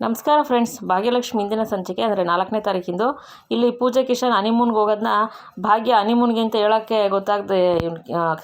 ನಮಸ್ಕಾರ ಫ್ರೆಂಡ್ಸ್, ಭಾಗ್ಯಲಕ್ಷ್ಮಿ ಇಂದಿನ ಸಂಚಿಕೆ ಅಂದರೆ 4ನೇ ತಾರೀಕಿಂದು ಇಲ್ಲಿ ಪೂಜೆ ಕಿಶನ್ ಹನಿಮೂನ್ಗೆ ಹೋಗೋದನ್ನ ಭಾಗ್ಯ ಹನಿಮೂನ್ಗೆ ಅಂತ ಹೇಳೋಕ್ಕೆ ಗೊತ್ತಾಗದೆ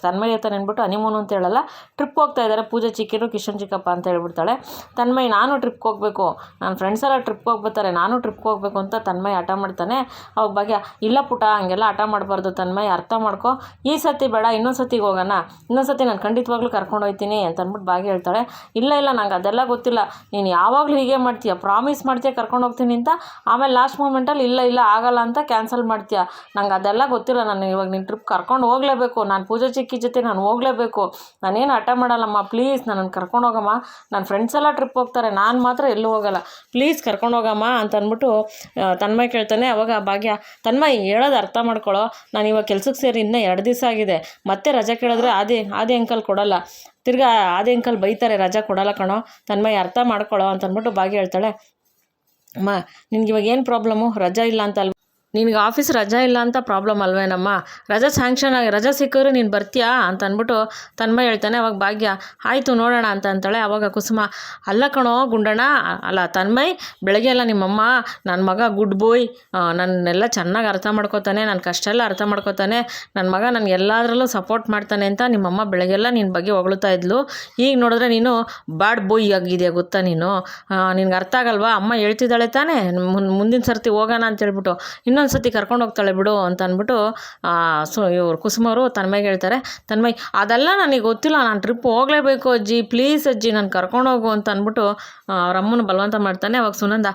ತನ್ಮಯಿ ಅಂತ ನೆನ್ಬಿಟ್ಟು ಹನಿಮೂನ್ ಅಂತ ಹೇಳಲ್ಲ, ಟ್ರಿಪ್ ಹೋಗ್ತಾ ಇದ್ದಾರೆ ಪೂಜೆ ಚಿಕ್ಕಿರು ಕಿಶನ್ ಚಿಕ್ಕಪ್ಪ ಅಂತ ಹೇಳ್ಬಿಡ್ತಾಳೆ. ತನ್ಮಯಿ ನಾನು ಟ್ರಿಪ್ಗೆ ಹೋಗಬೇಕು, ನನ್ನ ಫ್ರೆಂಡ್ಸ್ ಎಲ್ಲ ಟ್ರಿಪ್ಗೆ ಹೋಗ್ಬರ್ತಾರೆ, ನಾನು ಟ್ರಿಪ್ಗೆ ಹೋಗಬೇಕು ಅಂತ ತನ್ಮಯಿ ಹಠ ಮಾಡ್ತಾನೆ. ಅವಾಗ ಭಾಗ್ಯ ಇಲ್ಲ ಪುಟ ಹಂಗೆಲ್ಲ ಹಠ ಮಾಡಬಾರ್ದು ತನ್ಮಯಿ, ಅರ್ಥ ಮಾಡ್ಕೊ, ಈ ಸತಿ ಬೇಡ ಇನ್ನೊಂದು ಸತಿಗೆ ಹೋಗೋಣ, ಇನ್ನೊಂದು ಸತಿ ನಾನು ಖಂಡಿತವಾಗ್ಲೂ ಕರ್ಕೊಂಡು ಹೋಗ್ತೀನಿ ಅಂತ ಅಂದ್ಬಿಟ್ಟು ಭಾಗ್ಯ ಹೇಳ್ತಾಳೆ. ಇಲ್ಲ ನಂಗೆ ಅದೆಲ್ಲ ಗೊತ್ತಿಲ್ಲ, ನೀನು ಯಾವಾಗಲೂ ಹೀಗೆ ಮಾಡ್ತೀಯ, ಪ್ರಾಮಿಸ್ ಮಾಡ್ತೀಯ ಕರ್ಕೊಂಡು ಹೋಗ್ತೀನಿ ಅಂತ, ಆಮೇಲೆ ಲಾಸ್ಟ್ ಮೂಮೆಂಟಲ್ಲಿ ಇಲ್ಲ ಆಗಲ್ಲ ಅಂತ ಕ್ಯಾನ್ಸಲ್ ಮಾಡ್ತೀಯ, ನಂಗೆ ಅದೆಲ್ಲ ಗೊತ್ತಿಲ್ಲ, ನಾನು ಇವಾಗ ನಿನ್ನ ಟ್ರಿಪ್ ಕರ್ಕೊಂಡು ಹೋಗಲೇಬೇಕು, ನಾನು ಪೂಜೆ ಚಿಕ್ಕಿ ಜೊತೆ ನಾನು ಹೋಗಲೇಬೇಕು, ನಾನೇನು ಹಠ ಮಾಡಲ್ಲಮ್ಮ, ಪ್ಲೀಸ್ ನನ್ನನ್ನು ಕರ್ಕೊಂಡು ಹೋಗಮ್ಮ, ನನ್ನ ಫ್ರೆಂಡ್ಸ್ ಎಲ್ಲ ಟ್ರಿಪ್ ಹೋಗ್ತಾರೆ, ನಾನು ಮಾತ್ರ ಎಲ್ಲೂ ಹೋಗಲ್ಲ, ಪ್ಲೀಸ್ ಕರ್ಕೊಂಡು ಹೋಗಮ್ಮ ಅಂತ ಅಂದ್ಬಿಟ್ಟು ತನ್ಮಯಿ ಕೇಳ್ತಾನೆ. ಅವಾಗ ಭಾಗ್ಯ ತನ್ಮಯಿ ಹೇಳೋದು ಅರ್ಥ ಮಾಡ್ಕೊಳ್ಳೋ, ನಾನು ಇವಾಗ ಕೆಲ್ಸಕ್ಕೆ ಸೇರಿ ಇನ್ನೂ 2 ದಿವಸ ಆಗಿದೆ, ಮತ್ತೆ ರಜೆ ಕೇಳಿದ್ರೆ ಆದಿ ಅಂಕಲ್ ಕೊಡೋಲ್ಲ, ತಿರ್ಗಾ ಆದಿ ಅಂಕಲ್ ಬೈತಾರೆ, ರಜಾ ಕೊಡಲ್ಲ ಕಣೋ, ತನ್ಮಯಿ ಅರ್ಥ ಮಾಡ್ಕೊಳ್ಳೋ ಅಂತ ಅಂದ್ಬಿಟ್ಟು ಭಾಗ್ಯ ಹೇಳ್ತಾಳೆ. ಅಮ್ಮ ನಿನ್ಗೆ ಇವಾಗ ಏನು ಪ್ರಾಬ್ಲಮ್ಮು, ರಜಾ ಇಲ್ಲ ಅಂತ ಅಲ್ವ, ನಿನಗೆ ಆಫೀಸ್ ರಜಾ ಇಲ್ಲ ಅಂತ ಪ್ರಾಬ್ಲಮ್ ಅಲ್ವೇನಮ್ಮ, ರಜಾ ಸ್ಯಾಂಕ್ಷನ್ ಆಗಿ ರಜಾ ಸಿಕ್ಕಿದ್ರೆ ನೀನು ಬರ್ತೀಯಾ ಅಂತ ಅಂದ್ಬಿಟ್ಟು ತನ್ಮಯಿ ಹೇಳ್ತಾನೆ. ಅವಾಗ ಭಾಗ್ಯ ಆಯಿತು ನೋಡೋಣ ಅಂತ ಅಂತಾಳೆ. ಅವಾಗ ಕುಸುಮ ಅಲ್ಲ ಕಣೋ ಗುಂಡಣ್ಣ, ಅಲ್ಲ ತನ್ಮಯಿ, ಬೆಳಗ್ಗೆ ಎಲ್ಲ ನಿಮ್ಮಮ್ಮ ನನ್ನ ಮಗ ಗುಡ್ ಬಾಯ್, ನನ್ನೆಲ್ಲ ಚೆನ್ನಾಗಿ ಅರ್ಥ ಮಾಡ್ಕೋತಾನೆ, ನನ್ನ ಕಷ್ಟ ಎಲ್ಲ ಅರ್ಥ ಮಾಡ್ಕೋತಾನೆ, ನನ್ನ ಮಗ ನನಗೆ ಎಲ್ಲದರಲ್ಲೂ ಸಪೋರ್ಟ್ ಮಾಡ್ತಾನೆ ಅಂತ ನಿಮ್ಮಮ್ಮ ಬೆಳಗ್ಗೆಲ್ಲ ನಿನ್ನ ಬಗ್ಗೆ ಹೊಗಳ್ತಾ ಇದ್ಲು, ಈಗ ನೋಡಿದ್ರೆ ನೀನು ಬ್ಯಾಡ್ ಬಾಯ್ ಆಗಿದೆಯಾ ಗೊತ್ತಾ, ನಿನ್ಗೆ ಅರ್ಥ ಆಗಲ್ವಾ, ಅಮ್ಮ ಹೇಳ್ತಿದ್ದಾಳೆ ತಾನೇ ಮುಂದಿನ ಸರ್ತಿ ಹೋಗೋಣ ಅಂತ ಹೇಳ್ಬಿಟ್ಟು ಇನ್ನೊಂದು ಸತಿ ಕರ್ಕೊಂಡು ಹೋಗ್ತಾಳೆ ಬಿಡು ಅಂತ ಅಂದ್ಬಿಟ್ಟು ಇವ್ರು ಕುಸುಮವರು ತನ್ಮಯಿಗೆ ಹೇಳ್ತಾರೆ. ತನ್ಮಯಿ ಅದೆಲ್ಲ ನನಗೆ ಗೊತ್ತಿಲ್ಲ, ನಾನು ಟ್ರಿಪ್ ಹೋಗಲೇಬೇಕು ಅಜ್ಜಿ, ಪ್ಲೀಸ್ ಅಜ್ಜಿ ನಾನು ಕರ್ಕೊಂಡು ಹೋಗು ಅಂತ ಅಂದ್ಬಿಟ್ಟು ಅವ್ರ ಅಮ್ಮನ ಬಲವಂತ ಮಾಡ್ತಾನೆ. ಅವಾಗ ಸುನಂದ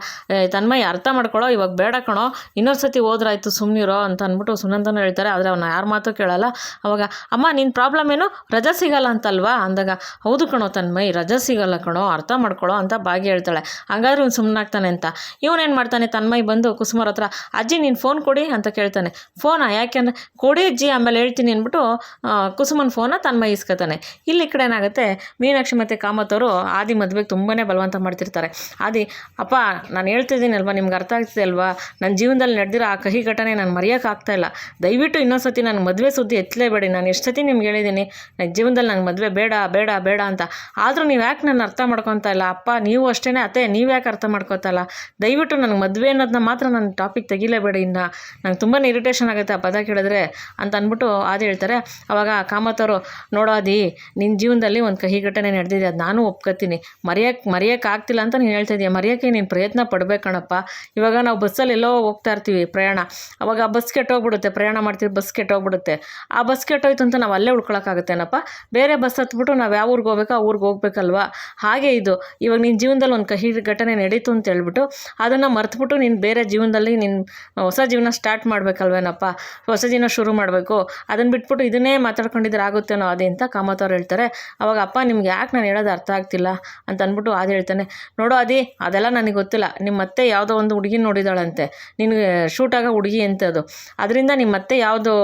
ತನ್ಮಯಿ ಅರ್ಥ ಮಾಡ್ಕೊಳ್ಳೋ, ಇವಾಗ ಬೇಡ ಕಣೋ, ಇನ್ನೊಂದು ಸತಿ ಹೋದ್ರಾಯ್ತು ಸುಮ್ಮನಿರೋ ಅಂತ ಅಂದ್ಬಿಟ್ಟು ಸುನಂದನೂ ಹೇಳ್ತಾರೆ. ಆದರೆ ಅವನ್ನ ಯಾರ ಮಾತು ಕೇಳಲ್ಲ. ಅವಾಗ ಅಮ್ಮ ನಿನ್ನ ಪ್ರಾಬ್ಲಮ್ ಏನು, ರಜಾ ಸಿಗಲ್ಲ ಅಂತಲ್ವಾ ಅಂದಾಗ, ಹೌದು ಕಣೋ ತನ್ಮಯಿ ರಜಾ ಸಿಗಲ್ಲ ಕಣೋ, ಅರ್ಥ ಮಾಡ್ಕೊಳ್ಳೋ ಅಂತ ಭಾಗ್ಯ ಹೇಳ್ತಾಳೆ. ಹಂಗಾದ್ರೆ ಇವ್ನು ಸುಮ್ಮನಾಗ್ತಾನೆ ಅಂತ ಇವನೇನು ಮಾಡ್ತಾನೆ, ತನ್ಮಯಿ ಬಂದು ಕುಸುಮರ ಹತ್ರ ಅಜ್ಜಿ ನೀನು ಫೋನ್ ಕೊಡಿ ಅಂತ ಕೇಳ್ತಾನೆ. ಫೋನಾ ಯಾಕೆಂದರೆ ಕೊಡಿ ಅಜ್ಜಿ ಆಮೇಲೆ ಹೇಳ್ತೀನಿ ಅಂದ್ಬಿಟ್ಟು ಕುಸುಮನ ಫೋನ ತನ್ಮಯಿ ಇಸ್ಕೊತಾನೆ. ಇಲ್ಲಿ ಈ ಕಡೆ ಏನಾಗುತ್ತೆ, ಮೀನಾಕ್ಷಿ ಮತ್ತು ಕಾಮತ್ ಅವರು ಆದಿ ಮದುವೆಗೆ ತುಂಬಾ ಬಲವಂತ ಮಾಡ್ತಿರ್ತಾರೆ. ಆದಿ ಅಪ್ಪ ನಾನು ಹೇಳ್ತಿದ್ದೀನಿ ಅಲ್ವಾ, ನಿಮ್ಗೆ ಅರ್ಥ ಆಗ್ತಿದೆ ಅಲ್ವಾ, ನನ್ನ ಜೀವನದಲ್ಲಿ ನಡೆದಿರೋ ಆ ಕಹಿ ಘಟನೆ ನಾನು ಮರೆಯೋಕ್ಕಾಗ್ತಾಯಿಲ್ಲ, ದಯವಿಟ್ಟು ಇನ್ನೊಂದು ಸತಿ ನನಗೆ ಮದುವೆ ಸುದ್ದಿ ಎತ್ತಲೇಬೇಡಿ, ನಾನು ಎಷ್ಟು ಸತಿ ನಿಮ್ಗೆ ಹೇಳಿದ್ದೀನಿ ನನ್ನ ಜೀವನದಲ್ಲಿ ನಂಗೆ ಮದುವೆ ಬೇಡ ಬೇಡ ಬೇಡ ಅಂತ, ಆದರೂ ನೀವು ಯಾಕೆ ನನ್ನ ಅರ್ಥ ಮಾಡ್ಕೊತಾ ಇಲ್ಲ, ಅಪ್ಪ ನೀವು ಅಷ್ಟೇ ಅತ್ತೆ ನೀವು ಯಾಕೆ ಅರ್ಥ ಮಾಡ್ಕೊತಾ ಇಲ್ಲ, ದಯವಿಟ್ಟು ನನಗೆ ಮದುವೆ ಅನ್ನೋದನ್ನ ಮಾತ್ರ ನನ್ನ ಟಾಪಿಕ್ ತೆಗಿಲೇಬೇಡಿ, ಇನ್ನು ನಂಗೆ ತುಂಬಾ ಇರಿಟೇಷನ್ ಆಗುತ್ತೆ ಆ ಪದ ಕೇಳಿದ್ರೆ ಅಂತ ಅಂದ್ಬಿಟ್ಟು ಆದಿ ಹೇಳ್ತಾರೆ. ಅವಾಗ ಕಾಮತ್ ಅವರು ನೋಡೋ ಆದಿ, ನಿನ್ನ ಜೀವನದಲ್ಲಿ ಒಂದು ಕಹಿ ಘಟನೆ ನಡೆದಿದೆ, ಅದು ನಾನು ಒಪ್ಕೊತೀನಿ, ಮರೆಯೋಕ್ಕೆ ಆಗ್ತಿಲ್ಲ ಅಂತ ನೀನು ಹೇಳ್ತಾ ಇದೀಯ, ಮರೆಯೋಕ್ಕೆ ನೀನು ಪ್ರಯತ್ನ ಪಡಬೇಕಣಪ್ಪ. ಇವಾಗ ನಾವು ಬಸ್ಸಲ್ಲಿ ಎಲ್ಲೋ ಹೋಗ್ತಾ ಇರ್ತೀವಿ ಪ್ರಯಾಣ, ಅವಾಗ ಆ ಬಸ್ ಕೆಟ್ಟೋಗ್ಬಿಡುತ್ತೆ, ಪ್ರಯಾಣ ಮಾಡ್ತೀವಿ ಬಸ್ ಕೆಟ್ಟೋಗ್ಬಿಡುತ್ತೆ, ಆ ಬಸ್ ಕೆಟ್ಟೋಯ್ತು ಅಂತ ನಾವು ಅಲ್ಲೇ ಉಳ್ಕೊಳಕ್ಕಾಗುತ್ತೇನಪ್ಪ, ಬೇರೆ ಬಸ್ ಹತ್ಬಿಟ್ಟು ನಾವು ಯಾವ ಊರಿಗೆ ಹೋಗ್ಬೇಕು ಆ ಊರಿಗೆ ಹೋಗ್ಬೇಕಲ್ವಾ, ಹಾಗೆ ಇದು ಇವಾಗ ನಿನ್ನ ಜೀವನದಲ್ಲಿ ಒಂದು ಕಹಿ ಘಟನೆ ನಡೀತು ಅಂತ ಹೇಳ್ಬಿಟ್ಟು ಅದನ್ನು ಮರೆತುಬಿಟ್ಟು ನೀನು ಬೇರೆ ಜೀವನದಲ್ಲಿ ನಿನ್ನ ಹೊಸ ಜೀವನ ಸ್ಟಾರ್ಟ್ ಮಾಡಬೇಕಲ್ವೇನಪ್ಪ, ಹೊಸ ಜೀವನ ಶುರು ಮಾಡಬೇಕು, ಅದನ್ನು ಬಿಟ್ಬಿಟ್ಟು ಇದನ್ನೇ ಮಾತಾಡ್ಕೊಂಡಿದ್ರೆ ಆಗುತ್ತೇನೋ ಅದೇ ಅಂತ ಕಾಮತ್ ಅವ್ರು ಹೇಳ್ತಾರೆ. ಅವಾಗ ಅಪ್ಪ ನಿಮ್ಗೆ ಯಾಕೆ ನಾನು ಹೇಳೋದು ಅರ್ಥ ಆಗ್ತಿಲ್ಲ ಅಂತ ಅಂದ್ಬಿಟ್ಟು ಆದಿ ಹೇಳ್ತಾನೆ. ನೋಡೋ ಆದಿ ಅದೆಲ್ಲ ನನಗೆ ಗೊತ್ತಿಲ್ಲ, ನಿಮ್ಮ ಮತ್ತೆ ಯಾವುದೋ ಒಂದು ಹುಡುಗಿ ನೋಡಿದಾಳಂತೆ, ನಿನಗೆ ಶೂಟಾಗೋ ಹುಡುಗಿ ಅಂತ, ಅದು ಅದರಿಂದ ನಿಮ್ಮ ಮತ್ತೆ ಯಾವುದೋ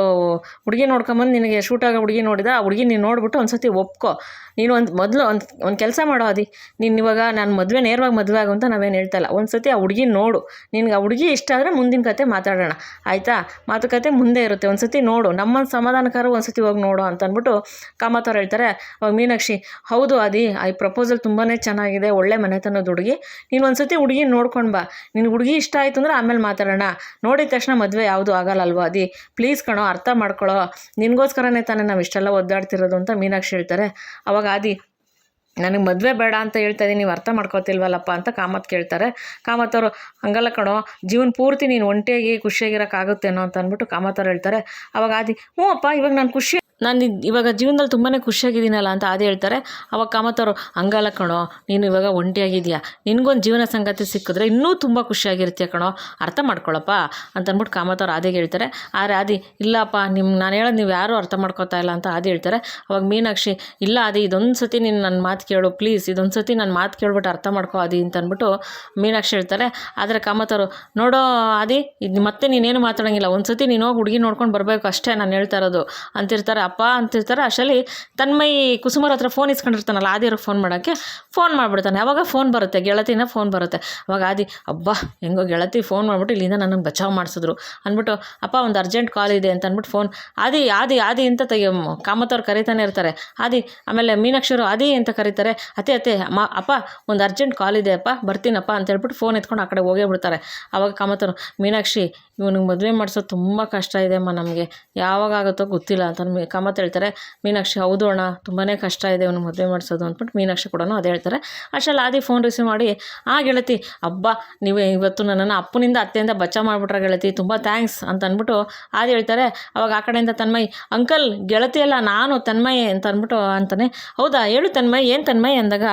ಹುಡುಗಿ ನೋಡ್ಕೊಂಬಂದು ನಿನಗೆ ಶೂಟಾಗೋ ಹುಡುಗಿ ನೋಡಿದ, ಆ ಹುಡುಗಿ ನೀನು ನೋಡ್ಬಿಟ್ಟು ಒಂದು ಸತಿ ಒಪ್ಕೊ, ನೀನು ಒಂದು ಕೆಲಸ ಮಾಡೋ ಆದಿ, ನೀನು ಇವಾಗ ನಾನು ನೇರವಾಗಿ ಮದುವೆ ಆಗು ಅಂತ ನಾವೇನು ಹೇಳ್ತಾ ಇಲ್ಲ, ಒಂದು ಸತಿ ಆ ಹುಡುಗಿ ನೋಡು, ನಿನ್ಗೆ ಆ ಹುಡುಗಿ ಇಷ್ಟ ಆದರೆ ಮುಂದಿನ ಕತೆ ಮಾತಾಡೋಣ ಆಯಿತಾ, ಮಾತುಕತೆ ಮುಂದೆ ಇರುತ್ತೆ, ಒಂದು ಸತಿ ನೋಡು, ನಮ್ಮ ಸಮಾಧಾನಕಾರ ಒಂದು ಸತಿ ಹೋಗಿ ನೋಡು ಅಂತ ಅಂದ್ಬಿಟ್ಟು ಕಾಮತ್ ಅವ್ರು ಹೇಳ್ತಾರೆ. ಅವಾಗ ಮೀನಾಕ್ಷಿ ಹೌದು ಆದಿ, ಈ ಪ್ರಪೋಸಲ್ ತುಂಬಾ ಚೆನ್ನಾಗಿದೆ, ಒಳ್ಳೆ ಮನೆತನದ ಹುಡುಗಿ, ನೀನು ಒಂದು ಸತಿ ಹುಡುಗಿ ನೋಡ್ಕೊಂಡು ಬಾ, ನಿನ್ನ ಹುಡುಗಿ ಇಷ್ಟ ಆಯಿತು ಅಂದರೆ ಆಮೇಲೆ ಮಾತಾಡೋಣ, ನೋಡಿದ ತಕ್ಷಣ ಮದುವೆ ಯಾವುದು ಆಗಲ್ಲ ಅಲ್ವಾ ಆದಿ, ಪ್ಲೀಸ್ ಕಣೋ ಅರ್ಥ ಮಾಡ್ಕೊಳ್ಳೋ, ನಿನಗೋಸ್ಕರನೇ ತಾನೇ ನಾವು ಇಷ್ಟೆಲ್ಲ ಒದ್ದಾಡ್ತಿರೋದು ಅಂತ ಮೀನಾಕ್ಷಿ ಹೇಳ್ತಾರೆ. ಅವಾಗ ಆದಿ ನನಗೆ ಮದುವೆ ಬೇಡ ಅಂತ ಹೇಳ್ತಾ ಇದ್ದೀನಿ, ನೀವು ಅರ್ಥ ಮಾಡ್ಕೋತಿಲ್ವಲ್ಲಪ್ಪ ಅಂತ ಕಾಮತ್ ಕೇಳ್ತಾರೆ. ಕಾಮತ್ ಅವರು ಹಂಗಲ್ಲ ಕಣೋ, ಜೀವನ ಪೂರ್ತಿ ನೀನು ಒಂಟಿಯಾಗಿ ಖುಷಿಯಾಗಿರೋಕ್ಕಾಗುತ್ತೇನೋ ಅಂತ ಅಂದ್ಬಿಟ್ಟು ಕಾಮತ್ ಅವ್ರು ಹೇಳ್ತಾರೆ. ಅವಾಗ ಆದಿ ಹ್ಞೂ ಅಪ್ಪ ಇವಾಗ ನಾನು ಇವಾಗ ಜೀವನದಲ್ಲಿ ತುಂಬಾ ಖುಷಿಯಾಗಿದ್ದೀನಲ್ಲ ಅಂತ ಆದಿ ಹೇಳ್ತಾರೆ. ಅವಾಗ ಕಾಮತ್ ಅವರು ಹಂಗಲ್ಲ ಕಣೋ, ನೀನು ಇವಾಗ ಒಂಟಿಯಾಗಿದೆಯಾ, ನಿನಗೊಂದು ಜೀವನ ಸಂಗಾತಿ ಸಿಕ್ಕಿದ್ರೆ ಇನ್ನೂ ತುಂಬ ಖುಷಿಯಾಗಿರ್ತೀಯ ಕಣೋ, ಅರ್ಥ ಮಾಡ್ಕೊಳಪ್ಪ ಅಂತ ಅಂದ್ಬಿಟ್ಟು ಕಾಮತ್ ಅವ್ರು ಆದಿಗೆ ಹೇಳ್ತಾರೆ. ಆದರೆ ಆದಿ ಇಲ್ಲಪ್ಪ ನಾನು ಹೇಳೋದು ನೀವು ಯಾರೂ ಅರ್ಥ ಮಾಡ್ಕೋತಾ ಇಲ್ಲ ಅಂತ ಆದಿ ಹೇಳ್ತಾರೆ. ಅವಾಗ ಮೀನಾಕ್ಷಿ ಇಲ್ಲ ಆದಿ ಇದೊಂದು ಸತಿ ನೀನು ನನ್ನ ಮಾತು ಕೇಳು ಪ್ಲೀಸ್, ಇದೊಂದು ಸತಿ ನನ್ನ ಮಾತು ಕೇಳ್ಬಿಟ್ಟು ಅರ್ಥ ಮಾಡ್ಕೋ ಆದಿ ಅಂತ ಅಂದ್ಬಿಟ್ಟು ಮೀನಾಕ್ಷಿ ಹೇಳ್ತಾರೆ. ಆದರೆ ಕಾಮತ್ ಅವರು ನೋಡೋ ಆದಿ ಇದು ಮತ್ತೆ ನೀನೇನು ಮಾತಾಡೋಂಗಿಲ್ಲ, ಒಂದು ಸತಿ ನೀನು ಹೋಗಿ ಹುಡುಗಿ ನೋಡ್ಕೊಂಡು ಬರಬೇಕು ಅಷ್ಟೇ ನಾನು ಹೇಳ್ತಾ ಇರೋದು ಅಂತಿರ್ತಾರೆ. ಅಪ್ಪ ಅಂತಿರ್ತಾರೆ. ಅಷ್ಟರಲ್ಲಿ ತನ್ಮಯಿ ಕುಸುಮರ ಹತ್ರ ಫೋನ್ ಇಸ್ಕೊಂಡಿರ್ತಾನಲ್ಲ ಆದಿಯವ್ರಿಗೆ ಫೋನ್ ಮಾಡೋಕ್ಕೆ ಫೋನ್ ಮಾಡಿಬಿಡ್ತಾನೆ. ಅವಾಗ ಫೋನ್ ಬರುತ್ತೆ, ಗೆಳತಿನ ಫೋನ್ ಬರುತ್ತೆ. ಅವಾಗ ಆದಿ ಅಬ್ಬಾ ಹೆಂಗೋ ಗೆಳತಿ ಫೋನ್ ಮಾಡಿಬಿಟ್ಟು ಇಲ್ಲಿಂದ ನನ್ನನ್ನು ಬಚಾವ್ ಮಾಡಿಸಿದ್ರು ಅಂದ್ಬಿಟ್ಟು, ಅಪ್ಪ ಒಂದು ಅರ್ಜೆಂಟ್ ಕಾಲ್ ಇದೆ ಅಂತ ಅಂದ್ಬಿಟ್ಟು ಫೋನ್ ಆದಿ ಆದಿ ಆದಿ ಅಂತ ಕಾಮತ್ತವ್ರು ಕರೀತಾನೆ ಇರ್ತಾರೆ. ಆದಿ ಆಮೇಲೆ ಮೀನಾಕ್ಷಿರು ಆದಿ ಅಂತ ಕರೀತಾರೆ. ಅತ್ತೆ ಅಪ್ಪ ಒಂದು ಅರ್ಜೆಂಟ್ ಕಾಲ್ ಇದೆ ಅಪ್ಪ, ಬರ್ತೀನಪ್ಪ ಅಂತ ಹೇಳ್ಬಿಟ್ಟು ಫೋನ್ ಎತ್ಕೊಂಡು ಆ ಕಡೆ ಹೋಗೇ ಬಿಡ್ತಾರೆ. ಅವಾಗ ಕಾಮತ್ತವ್ರು, ಮೀನಾಕ್ಷಿ ಇವನಿಗೆ ಮದುವೆ ಮಾಡಿಸೋದು ತುಂಬ ಕಷ್ಟ ಇದೆ ಅಮ್ಮ, ನಮಗೆ ಯಾವಾಗ ಆಗುತ್ತೋ ಗೊತ್ತಿಲ್ಲ ಅಂತ ಕಾಮತ್ ಹೇಳ್ತಾರೆ. ಮೀನಾಕ್ಷಿ ಹೌದು ಅಣ್ಣ, ತುಂಬಾ ಕಷ್ಟ ಇದೆ ಇವನು ಮದುವೆ ಮಾಡಿಸೋದು ಅಂದ್ಬಿಟ್ಟು ಮೀನಾಕ್ಷಿ ಕೂಡ ಅದೇ ಹೇಳ್ತಾರೆ. ಅಷ್ಟರಲ್ಲಿ ಆದಿ ಫೋನ್ ರಿಸೀವ್ ಮಾಡಿ, ಗೆಳತಿ ಹಬ್ಬ ನೀವು ಇವತ್ತು ನನ್ನನ್ನು ಅಪ್ಪನಿಂದ ಅತ್ತೆಯಿಂದ ಬಚಾವ್ ಮಾಡಿಬಿಟ್ರೆ ಗೆಳತಿ, ತುಂಬ ಥ್ಯಾಂಕ್ಸ್ ಅಂತ ಅಂದ್ಬಿಟ್ಟು ಆದಿ ಹೇಳ್ತಾರೆ. ಅವಾಗ ಆ ಕಡೆಯಿಂದ ತನ್ಮಯ್, ಅಂಕಲ್ ಗೆಳತಿ ಅಲ್ಲ ನಾನು ತನ್ಮಯ್ ಅಂತ ಅಂದ್ಬಿಟ್ಟು ಅಂತಾನೆ. ಹೌದಾ ಹೇಳು ತನ್ಮಯ್, ಏನು ತನ್ಮಯ್ ಅಂದಾಗ,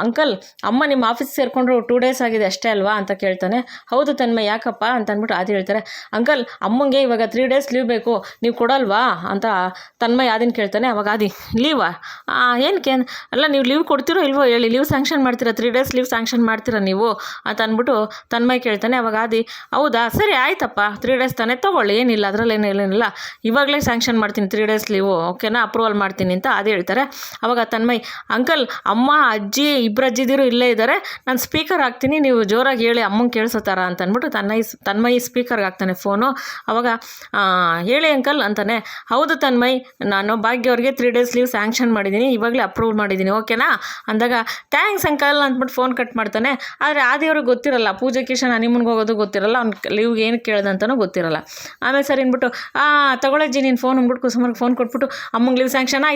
ಅಂಕಲ್ ಅಮ್ಮ ನಿಮ್ಮ ಆಫೀಸ್ ಸೇರಿಕೊಂಡ್ರು 2 days ಆಗಿದೆ ಅಷ್ಟೇ ಅಲ್ವಾ ಅಂತ ಕೇಳ್ತಾನೆ. ಹೌದು ತನ್ಮಯ್ ಯಾಕಪ್ಪ ಅಂತ ಅಂದ್ಬಿಟ್ಟು ಆದಿ ಹೇಳ್ತಾರೆ. ಅಂಕಲ್ ಅಮ್ಮಂಗೆ ಇವಾಗ 3 days ಲೀವ್ ಬೇಕು, ನೀವು ಕೊಡಲ್ವಾ ಅಂತ ತನ್ಮಯ್ ಆದಿನ ಕೇಳ್ತಾನೆ. ಅವಾಗ ಆದಿ ಲೀವಾ ಏನಕ್ಕೆ ಅಲ್ಲ, ನೀವು ಲೀವ್ ಕೊಡ್ತೀರೋ ಇಲ್ವೋ ಹೇಳಿ, ಲೀವ್ ಸ್ಯಾಂಕ್ಷನ್ ಮಾಡ್ತೀರಾ, 3 days ಲೀವ್ ಸ್ಯಾಂಕ್ಷನ್ ಮಾಡ್ತೀರಾ ನೀವು ಅಂತ ಅಂದ್ಬಿಟ್ಟು ತನ್ಮಯ್ ಕೇಳ್ತಾನೆ. ಅವಾಗ ಆದಿ ಹೌದಾ ಸರಿ ಆಯ್ತಪ್ಪ 3 days ತಾನೇ ತೊಗೊಳ್ಳಿ, ಏನಿಲ್ಲ ಅದರಲ್ಲಿ ಏನಿಲ್ಲ, ಇವಾಗಲೇ ಸ್ಯಾಂಕ್ಷನ್ ಮಾಡ್ತೀನಿ 3 days ಲೀವು, ಓಕೆನಾ ಅಪ್ರೂವಲ್ ಮಾಡ್ತೀನಿ ಅಂತ ಆದಿ ಹೇಳ್ತಾರೆ. ಅವಾಗ ತನ್ಮಯ್, ಅಂಕಲ್ ಅಮ್ಮ ಅಜ್ಜಿ ಇಬ್ಬರು ಅಜ್ಜಿದಿರು ಇಲ್ಲೇ ಇದ್ದಾರೆ, ನಾನು ಸ್ಪೀಕರ್ ಹಾಕ್ತೀನಿ, ನೀವು ಜೋರಾಗಿ ಹೇಳಿ ಅಮ್ಮಂಗೆ ಕೇಳಿಸೋ ಥರ ಅಂತ ಅಂದ್ಬಿಟ್ಟು ತನ್ಮಯ್ ಸ್ಪೀಕರ್ಗೆ ಹಾಕ್ತಾನೆ ಫೋನು. ಅವಾಗ ಹೇಳಿ ಅಂಕಲ್ ಅಂತಾನೆ. ಹೌದು ತನ್ಮಯ್, ನಾನು ಭಾಗ್ಯವ್ರಿಗೆ 3 days ಲೀವ್ ಸ್ಯಾಂಕ್ಷನ್ ಮಾಡಿದ್ದೀನಿ, ಇವಾಗಲೇ ಅಪ್ರೂವ್ ಮಾಡಿದ್ದೀನಿ, ಓಕೆನಾ ಅಂದಾಗ ಥ್ಯಾಂಕ್ಸ್ ಅಂಕಲ್ ಅಂದ್ಬಿಟ್ಟು ಫೋನ್ ಕಟ್ ಮಾಡ್ತಾನೆ. ಆದರೆ ಆದಿಯವ್ರಿಗೆ ಗೊತ್ತಿರಲ್ಲ, ಪೂಜೆ ಕಿಶನ್ ಹನಿಮೂನ್ಗೆ ಹೋಗೋದು ಗೊತ್ತಿರಲ್ಲ, ಅವ್ನು ಲೀವ್ಗೆ ಏನು ಕೇಳ್ದಂತನೂ ಗೊತ್ತಿರಲ್ಲ. ಆಮೇಲೆ ಸರಿ ಅಂದ್ಬಿಟ್ಟು ತಗೊಳ್ಳಜ್ಜಿ ನೀನು ಫೋನ್ ಅಂದ್ಬಿಟ್ಟು ಕುಸುಮರ್ಗೆ ಫೋನ್ ಕೊಟ್ಬಿಟ್ಟು, ಅಮ್ಮಂಗೆ ಲೀವ್ ಸ್ಯಾಂಕ್ಷನ್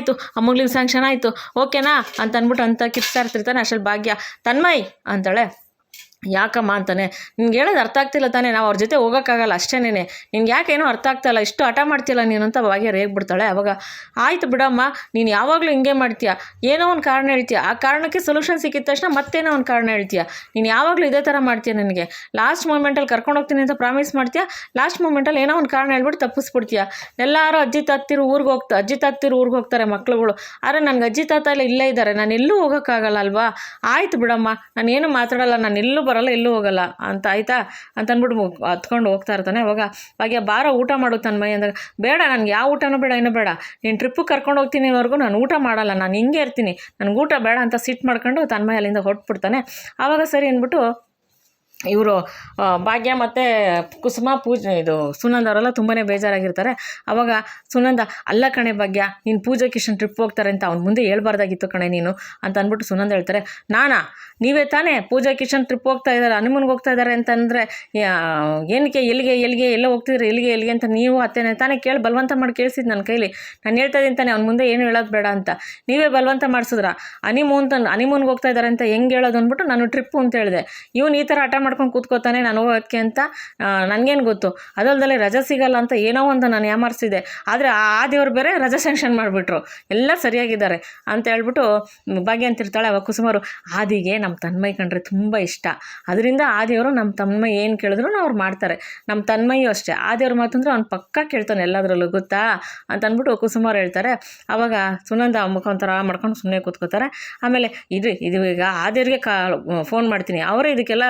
ಆಯಿತು ಓಕೆನಾ ಅಂತ ಅಂದ್ಬಿಟ್ಟು ಅಂತ ಕಿಪ್ಸ್ತಾ ಇರ್ತಿರ್ತಾನೆ. ಅಷ್ಟರಲ್ಲಿ ಭಾಗ್ಯ, ತನ್ಮಯ್ ಅಂತಾಳೆ. ಯಾಕಮ್ಮ ಅಂತಾನೆ. ನಿನ್ಗೆ ಹೇಳೋದು ಅರ್ಥ ಆಗ್ತಿಲ್ಲ ತಾನೇ, ನಾವು ಅವ್ರ ಜೊತೆ ಹೋಗೋಕ್ಕಾಗಲ್ಲ ಅಷ್ಟೇನೇ, ನಿನ್ಗೆ ಯಾಕೇನೋ ಅರ್ಥ ಆಗ್ತಾಯಿಲ್ಲ, ಇಷ್ಟು ಹಠ ಮಾಡ್ತಿಲ್ಲ ನೀನು ಅಂತ ಭಾಗ್ಯ ರೇಗ್ಬಿಡ್ತಾಳೆ. ಅವಾಗ ಆಯಿತು ಬಿಡಮ್ಮ, ನೀನು ಯಾವಾಗಲೂ ಹಿಂಗೆ ಮಾಡ್ತೀಯ, ಏನೋ ಒಂದು ಕಾರಣ ಹೇಳ್ತೀಯ, ಆ ಕಾರಣಕ್ಕೆ ಸೊಲ್ಯೂಷನ್ ಸಿಕ್ಕಿದ ತಕ್ಷಣ ಮತ್ತೇನೋ ಒಂದು ಕಾರಣ ಹೇಳ್ತೀಯ, ನೀನು ಯಾವಾಗಲೂ ಇದೇ ಥರ ಮಾಡ್ತೀಯ, ನನಗೆ ಲಾಸ್ಟ್ ಮೂಮೆಂಟಲ್ಲಿ ಕರ್ಕೊಂಡು ಹೋಗ್ತೀನಿ ಅಂತ ಪ್ರಾಮಿಸ್ ಮಾಡ್ತೀಯ, ಲಾಸ್ಟ್ ಮೂಮೆಂಟಲ್ಲಿ ಏನೋ ಒಂದು ಕಾರಣ ಹೇಳ್ಬಿಟ್ಟು ತಪ್ಪಿಸ್ಬಿಡ್ತೀಯ. ಎಲ್ಲರೂ ಅಜ್ಜಿ ತಾತ್ತಿರು ಊರಿಗೆ ಹೋಗ್ತಾರೆ ಮಕ್ಳುಗಳು, ಆದರೆ ನನಗೆ ಅಜ್ಜಿ ತಾತ ಎಲ್ಲ ಇಲ್ಲೇ ಇದ್ದಾರೆ, ನಾನು ಎಲ್ಲೂ ಹೋಗೋಕ್ಕಾಗಲ್ಲ ಅಲ್ವಾ, ಆಯಿತು ಬಿಡಮ್ಮ, ನಾನು ಏನು ಮಾತಾಡಲ್ಲ, ನಾನು ಎಲ್ಲೂ ಬರಲ್ಲ ಎಲ್ಲೂ ಹೋಗಲ್ಲ ಅಂತ ಆಯಿತಾ ಅಂತ ಅಂದ್ಬಿಟ್ಟು ಹತ್ಕೊಂಡು ಹೋಗ್ತಾ ಇರ್ತಾನೆ. ಅವಾಗ ಭಾಗ್ಯ ಬಾರ ಊಟ ಮಾಡು ತನ್ಮಯ್ ಅಂದಾಗ, ಬೇಡ ನನಗೆ ಯಾವ ಊಟನೂ ಬೇಡ, ಏನೂ ಬೇಡ, ನೀನು ಟ್ರಿಪ್ಪಿಗೆ ಕರ್ಕೊಂಡು ಹೋಗ್ತೀನಿವರೆಗೂ ನಾನು ಊಟ ಮಾಡಲ್ಲ, ನಾನು ಹಿಂಗೆ ಇರ್ತೀನಿ, ನನಗೆ ಊಟ ಬೇಡ ಅಂತ ಸಿಟ್ಟು ಮಾಡ್ಕೊಂಡು ತನ್ಮಯ್ ಅಲ್ಲಿಂದ ಹೊರಟ್ಬಿಡ್ತಾನೆ. ಆವಾಗ ಸರಿ ಅಂದ್ಬಿಟ್ಟು ಇವರು ಭಾಗ್ಯ ಮತ್ತು ಕುಸುಮ ಸುನಂದ ಅವರೆಲ್ಲ ತುಂಬಾ ಬೇಜಾರಾಗಿರ್ತಾರೆ. ಅವಾಗ ಸುನಂದ, ಅಲ್ಲ ಕಣೆ ಭಾಗ್ಯ, ನೀನು ಪೂಜೆ ಕಿಶನ್ ಟ್ರಿಪ್ ಹೋಗ್ತಾರೆ ಅಂತ ಅವ್ನು ಮುಂದೆ ಹೇಳ್ಬಾರ್ದಾಗಿತ್ತು ಕಣೆ ನೀನು ಅಂತ ಅಂದ್ಬಿಟ್ಟು ಸುನಂದ ಹೇಳ್ತಾರೆ. ನೀವೇ ತಾನೇ ಪೂಜಾ ಕಿಶನ್ ಟ್ರಿಪ್ ಹೋಗ್ತಾ ಇದ್ದಾರೆ, ಹನಿಮೂನ್ಗೆ ಹೋಗ್ತಾ ಇದ್ದಾರೆ ಅಂತಂದರೆ ಏನಕ್ಕೆ ಎಲ್ಲಿಗೆ ಎಲ್ಲ ಹೋಗ್ತಿದ್ರೆ ಎಲ್ಲಿಗೆ ಅಂತ ನೀವು ಅತ್ತೇನೆ ತಾನೇ ಕೇಳಿ ಬಲವಂತ ಮಾಡಿ ಕೇಳಿಸಿದ್ದು ನನ್ನ ಕೈಲಿ, ನಾನು ಹೇಳ್ತಾ ಇದ್ದೀನಿ ತಾನೆ ಅವ್ನ ಮುಂದೆ ಏನು ಹೇಳೋದು ಬೇಡ ಅಂತ, ನೀವೇ ಬಲವಂತ ಮಾಡಿಸಿದ್ರ, ಹನಿಮೂನ್ಗೆ ಹೋಗ್ತಾ ಇದ್ದಾರೆ ಅಂತ ಹೆಂಗೆ ಹೇಳೋದು ಅಂದ್ಬಿಟ್ಟು ನಾನು ಟ್ರಿಪ್ಪು ಅಂತ ಹೇಳಿದೆ, ಇವನು ಈ ಥರ ಹಠ ಮಾಡ್ಕೊಂಡು ಕೂತ್ಕೋತಾನೆ ನಾನು ಹೋಗೋದಕ್ಕೆ ಅಂತ ನನಗೇನು ಗೊತ್ತು, ಅದಲ್ದಲ್ಲೇ ರಜೆ ಸಿಗಲ್ಲ ಅಂತ ಏನೋ ಒಂದು ನಾನು ಯಾಮಾರಿಸಿದೆ, ಆದರೆ ಆ ದೇವ್ರು ಬೇರೆ ರಜೆ ಸ್ಯಾಂಕ್ಷನ್ ಮಾಡಿಬಿಟ್ರು, ಎಲ್ಲ ಸರಿಯಾಗಿದ್ದಾರೆ ಅಂತ ಹೇಳ್ಬಿಟ್ಟು ಭಾಗ್ಯ ಅಂತಿರ್ತಾಳೆ. ಅವಾಗ ಕುಸುಮರು, ಆದಿಗೆ ನಮ್ಮ ತನ್ಮಯ್ ಕಂಡ್ರೆ ತುಂಬ ಇಷ್ಟ, ಅದರಿಂದ ಆದಿಯವರು ನಮ್ಮ ತನ್ಮಯ್ ಏನು ಕೇಳಿದ್ರು ಅವ್ರು ಮಾಡ್ತಾರೆ, ನಮ್ಮ ತನ್ಮಯ್ಯೂ ಅಷ್ಟೇ, ಆದಿಯವ್ರ ಮಾತಂದ್ರೆ ಅವ್ನು ಪಕ್ಕ ಕೇಳ್ತಾನೆ ಎಲ್ಲದರಲ್ಲೂ ಗೊತ್ತಾ ಅಂತ ಅಂದ್ಬಿಟ್ಟು ಕುಸುಮರು ಹೇಳ್ತಾರೆ. ಆವಾಗ ಸುನಂದ ಮುಖ ಒಂಥರ ಮಾಡ್ಕೊಂಡು ಸುಮ್ಮನೆ ಕೂತ್ಕೋತಾರೆ. ಆಮೇಲೆ ಇದು ಈಗ ಆದಿಯವ್ರಿಗೆ ಫೋನ್ ಮಾಡ್ತೀನಿ, ಅವರೇ ಇದಕ್ಕೆಲ್ಲ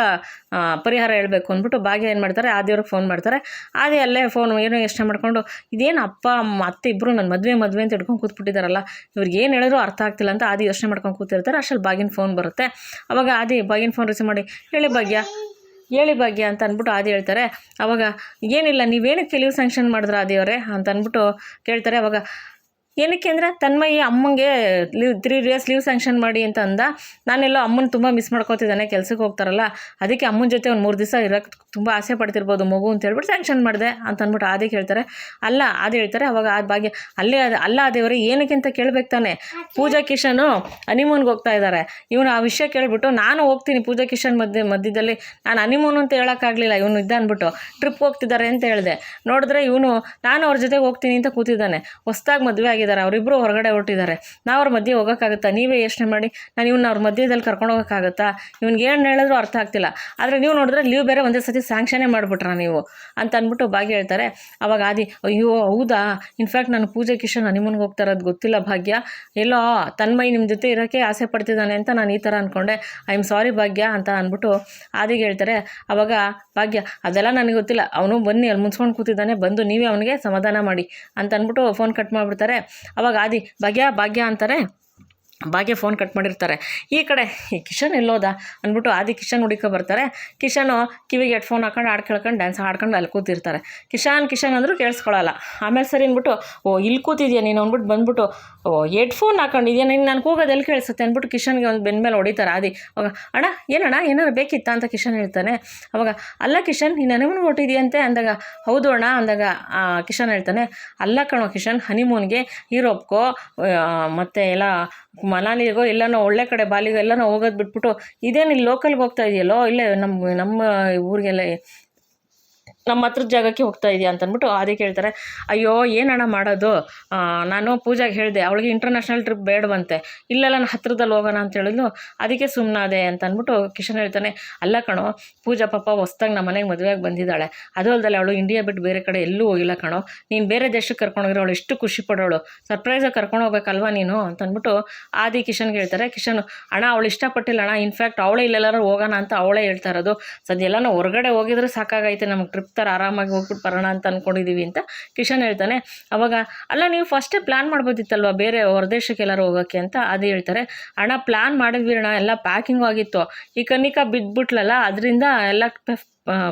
ಪರಿಹಾರ ಹೇಳಬೇಕು ಅಂದ್ಬಿಟ್ಟು ಭಾಗ್ಯ ಏನು ಮಾಡ್ತಾರೆ, ಆದಿಯವ್ರಿಗೆ ಫೋನ್ ಮಾಡ್ತಾರೆ. ಆದಿ ಅಲ್ಲೇ ಫೋನ್ ಏನೋ ಯೋಚನೆ ಮಾಡ್ಕೊಂಡು, ಇದೇನು ಅಪ್ಪ ಅತ್ತೆ ಇಬ್ಬರು ನನ್ನ ಮದುವೆ ಅಂತ ಹಿಡ್ಕೊಂಡು ಕೂತ್ಬಿಟ್ಟಿದ್ದಾರಲ್ಲ, ಇವ್ರಿಗೆ ಏನು ಹೇಳಿದ್ರು ಅರ್ಥ ಆಗ್ತಿಲ್ಲ ಅಂತ ಆದಿ ಯೋಚನೆ ಮಾಡ್ಕೊಂಡು ಕೂತಿರ್ತಾರೆ. ಅಷ್ಟರಲ್ಲಿ ಭಾಗ್ಯನ ಫೋನ್ ಬರುತ್ತೆ. ಅವಾಗ ಆದಿ ಭಾಗ್ಯನ ಫೋನ್ ರಿಸೀವ್ ಮಾಡಿ, ಹೇಳಿ ಭಾಗ್ಯ ಅಂತ ಅಂದ್ಬಿಟ್ಟು ಆದಿ ಹೇಳ್ತಾರೆ. ಅವಾಗ ಏನಿಲ್ಲ, ನೀವೇನಕ್ಕೆ ಲೀವ್ ಸ್ಯಾಂಕ್ಷನ್ ಮಾಡಿದ್ರ ಆದಿಯವರೇ ಅಂತ ಅಂದ್ಬಿಟ್ಟು ಕೇಳ್ತಾರೆ. ಅವಾಗ ಏನಕ್ಕೆ ಅಂದರೆ ತನ್ಮಯ್ಯ ಅಮ್ಮಂಗೆ 3 days ಲೀವ್ ಸ್ಯಾಂಕ್ಷನ್ ಮಾಡಿ ಅಂತ ಅಂದ, ನಾನೆಲ್ಲೋ ಅಮ್ಮನ ತುಂಬ ಮಿಸ್ ಮಾಡ್ಕೋತಿದ್ದಾನೆ, ಕೆಲಸಕ್ಕೆ ಹೋಗ್ತಾರಲ್ಲ, ಅದಕ್ಕೆ ಅಮ್ಮನ ಜೊತೆ ಒಂದು 3 ದಿವಸ ಇರೋಕ್ಕೆ ತುಂಬ ಆಸೆ ಪಡ್ತಿರ್ಬೋದು ಮಗು ಅಂತ ಹೇಳ್ಬಿಟ್ಟು ಸ್ಯಾಂಕ್ಷನ್ ಮಾಡಿದೆ ಅಂತ ಅಂದ್ಬಿಟ್ಟು ಆದಿ ಹೇಳ್ತಾರೆ. ಆದಿ ಹೇಳ್ತಾರೆ. ಅವಾಗ ಭಾಗ್ಯ ಅಲ್ಲ ಆದಿಯವರೇ ಏನಕ್ಕೆ ಅಂತ ಕೇಳಬೇಕು ತಾನೆ, ಪೂಜಾ ಕಿಶನು ಹನಿಮೂನ್ಗೆ ಹೋಗ್ತಾ ಇದ್ದಾರೆ, ಇವನು ಆ ವಿಷಯ ಕೇಳಿಬಿಟ್ಟು ನಾನು ಹೋಗ್ತೀನಿ ಪೂಜಾ ಕಿಶನ್ ಮಧ್ಯದಲ್ಲಿ, ನಾನು ಹನಿಮೂನ್ ಅಂತ ಹೇಳೋಕ್ಕಾಗಲಿಲ್ಲ, ಇವನು ಇದ್ದ ಅಂದ್ಬಿಟ್ಟು ಟ್ರಿಪ್ ಹೋಗ್ತಿದ್ದಾರೆ ಅಂತ ಹೇಳಿದೆ, ನೋಡಿದ್ರೆ ಇವನು ನಾನು ಅವ್ರ ಜೊತೆಗೆ ಹೋಗ್ತೀನಿ ಅಂತ ಕೂತಿದ್ದಾನೆ, ಹೊಸ್ದಾಗಿ ಮದುವೆ ಆಗಿದೆ ಆಗಿದ್ದಾರೆ, ಅವರಿಬ್ಬರು ಹೊರಗಡೆ ಹೊರಟಿದ್ದಾರೆ. ನಾವು ಅವ್ರ ಮಧ್ಯೆ ಹೋಗೋಕ್ಕಾಗುತ್ತಾ? ನೀವೇ ಯೋಚನೆ ಮಾಡಿ. ನಾನು ಇವ್ನ ಅವ್ರ ಮಧ್ಯದಲ್ಲಿ ಕರ್ಕೊಂಡು ಹೋಗೋಕ್ಕಾಗುತ್ತಾ? ಇವ್ನಿಗೆ ಏನು ಹೇಳಿದ್ರು ಅರ್ಥ ಆಗ್ತಿಲ್ಲ. ಆದರೆ ನೀವು ನೋಡಿದ್ರೆ ಲೀವ್ ಬೇರೆ ಒಂದೇ ಸತಿ ಸ್ಯಾಂಕ್ಷನೇ ಮಾಡಿಬಿಟ್ರಾ ನೀವು ಅಂತ ಅಂದ್ಬಿಟ್ಟು ಭಾಗ್ಯ ಹೇಳ್ತಾರೆ. ಅವಾಗ ಆದಿ, ಅಯ್ಯೋ ಹೌದಾ, ಇನ್ಫ್ಯಾಕ್ಟ್ ನಾನು ಪೂಜೆ ಕಿಶನ್ ಹನಿಮೂನ್ಗೆ ಹೋಗ್ತಾ ಇರೋದು ಗೊತ್ತಿಲ್ಲ ಭಾಗ್ಯ, ಎಲ್ಲೋ ತನ್ಮಯ್ ನಿಮ್ಮ ಜೊತೆ ಇರೋಕ್ಕೆ ಆಸೆ ಪಡ್ತಿದ್ದಾನೆ ಅಂತ ನಾನು ಈ ಥರ ಅಂದ್ಕೊಂಡೆ. ಐ ಆಮ್ ಸಾರಿ ಭಾಗ್ಯ ಅಂತ ಅಂದ್ಬಿಟ್ಟು ಆದಿಗೆ ಹೇಳ್ತಾರೆ. ಅವಾಗ ಭಾಗ್ಯ, ಅದೆಲ್ಲ ನನಗೆ ಗೊತ್ತಿಲ್ಲ, ಅವನು ಬನ್ನಿ ಅಲ್ಲಿ ಮುನ್ಸ್ಕೊಂಡು ಕೂತಿದ್ದಾನೆ, ಬಂದು ನೀವೇ ಅವನಿಗೆ ಸಮಾಧಾನ ಮಾಡಿ ಅಂತ ಅಂದ್ಬಿಟ್ಟು ಫೋನ್ ಕಟ್ ಮಾಡಿಬಿಡ್ತಾರೆ. ಅವಾಗ ಆದಿ ಭಾಗ್ಯ ಅಂತಾರೆ. ಭಾಗ್ಯ ಫೋನ್ ಕಟ್ ಮಾಡಿರ್ತಾರೆ. ಈ ಕಡೆ ಈ ಕಿಶನ್ ಎಲ್ಲೋದ ಅಂದ್ಬಿಟ್ಟು ಆದಿ ಕಿಶನ್ ಹುಡುಕ ಬರ್ತಾರೆ. ಕಿಶನು ಕಿವಿಗೆ ಹೆಡ್ಫೋನ್ ಹಾಕೊಂಡು ಹಾಡು ಕೇಳ್ಕೊಂಡು ಡ್ಯಾನ್ಸ್ ಆಡ್ಕೊಂಡು ಅಲ್ಲಿ ಕೂತಿರ್ತಾರೆ. ಕಿಶನ್ ಅಂದರೂ ಕೇಳಿಸ್ಕೊಳ್ಳಲ್ಲ. ಆಮೇಲೆ ಸರಿ ಅಂದ್ಬಿಟ್ಟು, ಓ ಇಲ್ಲಿ ಕೂತಿದ್ಯಾ ನೀನು ಅಂದ್ಬಿಟ್ಟು ಬಂದ್ಬಿಟ್ಟು, ಓ ಹೆಡ್ಫೋನ್ ಹಾಕೊಂಡಿದ್ಯಾ ನೀನು, ನನಗೆ ಹೋಗೋದು ಎಲ್ಲಿ ಕೇಳಿಸುತ್ತೆ ಅಂದ್ಬಿಟ್ಟು ಕಿಶನ್ಗೆ ಒಂದು ಬೆನ್ನ ಮೇಲೆ ಹೊಡಿತಾರೆ ಆದಿ. ಅವಾಗ ಅಣ್ಣ ಏನಣ್ಣ ಏನಾರು ಬೇಕಿತ್ತಾ ಅಂತ ಕಿಶನ್ ಹೇಳ್ತಾನೆ. ಅವಾಗ ಅಲ್ಲ ಕಿಶನ್ ನೀನು ಹನಿಮೂನ್ಗೆ ಹೊಟ್ಟಿದ್ಯಂತೆ ಅಂದಾಗ, ಹೌದು ಅಣ್ಣ ಅಂದಾಗ ಕಿಶನ್ ಹೇಳ್ತಾನೆ, ಅಲ್ಲ ಕಣೋ ಕಿಶನ್, ಹನಿಮೂನ್ಗೆ ಯುರೋಪ್ಗೋ ಮತ್ತು ಎಲ್ಲ ಮನಾಲಿಗೋ ಎಲ್ಲನೋ ಒಳ್ಳೆ ಕಡೆ ಬಾಲಿಗೋ ಎಲ್ಲನೋ ಹೋಗೋದು ಬಿಟ್ಬಿಟ್ಟು ಇದೇನು ಇಲ್ಲಿ ಲೋಕಲ್ಗೆ ಹೋಗ್ತಾ ಇದೆಯಲ್ಲೋ, ಇಲ್ಲೇ ನಮ್ಮ ಊರಿಗೆಲ್ಲ ನಮ್ಮ ಹತ್ರದ ಜಾಗಕ್ಕೆ ಹೋಗ್ತಾ ಇದೆಯಾ ಅಂತ ಅಂದ್ಬಿಟ್ಟು ಅದಕ್ಕೆ ಹೇಳ್ತಾರೆ. ಅಯ್ಯೋ ಏನಣ್ಣ ಮಾಡೋದು, ನಾನು ಪೂಜಾಗೆ ಹೇಳಿದೆ ಅವಳಿಗೆ ಇಂಟರ್ನ್ಯಾಷನಲ್ ಟ್ರಿಪ್ ಬೇಡವಂತೆ, ಇಲ್ಲೆಲ್ಲ ನಾನು ಹತ್ರದಲ್ಲಿ ಹೋಗೋಣ ಅಂತ ಹೇಳಿದ್ಲು, ಅದಕ್ಕೆ ಸುಮ್ಮನಾದೆ ಅಂತ ಅಂದ್ಬಿಟ್ಟು ಕಿಶನ್ ಹೇಳ್ತಾನೆ. ಅಲ್ಲ ಕಣೋ, ಪೂಜಾ ಪಾಪ ಹೊಸ್ದಾಗಿ ನಮ್ಮ ಮನೆಗೆ ಮದುವೆಯಾಗಿ ಬಂದಿದ್ದಾಳೆ, ಅದು ಅಲ್ಲದೆ ಅವಳು ಇಂಡಿಯಾ ಬಿಟ್ಟು ಬೇರೆ ಕಡೆ ಎಲ್ಲೂ ಹೋಗಿಲ್ಲ ಕಣೋ, ನೀನು ಬೇರೆ ದೇಶಕ್ಕೆ ಕರ್ಕೊಂಡೋಗಿರೋ ಅವಳು ಎಷ್ಟು ಖುಷಿ ಪಡೋಳು, ಸರ್ಪ್ರೈಸಾಗಿ ಕರ್ಕೊಂಡು ಹೋಗ್ಬೇಕಲ್ವಾ ನೀನು ಅಂತ ಅಂದ್ಬಿಟ್ಟು ಆದಿ ಕಿಶನ್ಗೆ ಹೇಳ್ತಾರೆ. ಕಿಶನ್, ಅಣ್ಣ ಅವಳು ಇಷ್ಟಪಟ್ಟಿಲ್ಲ ಅಣ್ಣ, ಇನ್ಫ್ಯಾಕ್ಟ್ ಅವಳೇ ಇಲ್ಲೆಲ್ಲರೂ ಹೋಗೋಣ ಅಂತ ಅವಳೇ ಹೇಳ್ತಾ ಇರೋದು, ಸದ್ಯ ಎಲ್ಲ ನಾವು ಹೊರಗಡೆ ಹೋಗಿದ್ರೆ ಸಾಕಾಗೈತೆ, ನಮಗೆ ಟ್ರಿಪ್ ಥರ ಆರಾಮಾಗಿ ಹೋಗ್ಬಿಟ್ಟು ಬರೋಣ ಅಂತ ಅಂದ್ಕೊಂಡಿದ್ದೀವಿ ಅಂತ ಕಿಶನ್ ಹೇಳ್ತಾನೆ. ಅವಾಗ ಅಲ್ಲ ನೀವು ಫಸ್ಟೇ ಪ್ಲ್ಯಾನ್ ಮಾಡ್ಬೋದಿತ್ತಲ್ವ ಬೇರೆ ಹೊರದೇಶಕ್ಕೆ ಎಲ್ಲರೂ ಹೋಗೋಕ್ಕೆ ಅಂತ ಅದು ಹೇಳ್ತಾರೆ. ಅಣ್ಣ ಪ್ಲ್ಯಾನ್ ಮಾಡಿದ್ವಿ ಅಣ್ಣ, ಎಲ್ಲ ಪ್ಯಾಕಿಂಗು ಆಗಿತ್ತು, ಈ ಕನಿಕಾ ಬಿದ್ದುಬಿಟ್ಲಲ್ಲ ಅದರಿಂದ ಎಲ್ಲ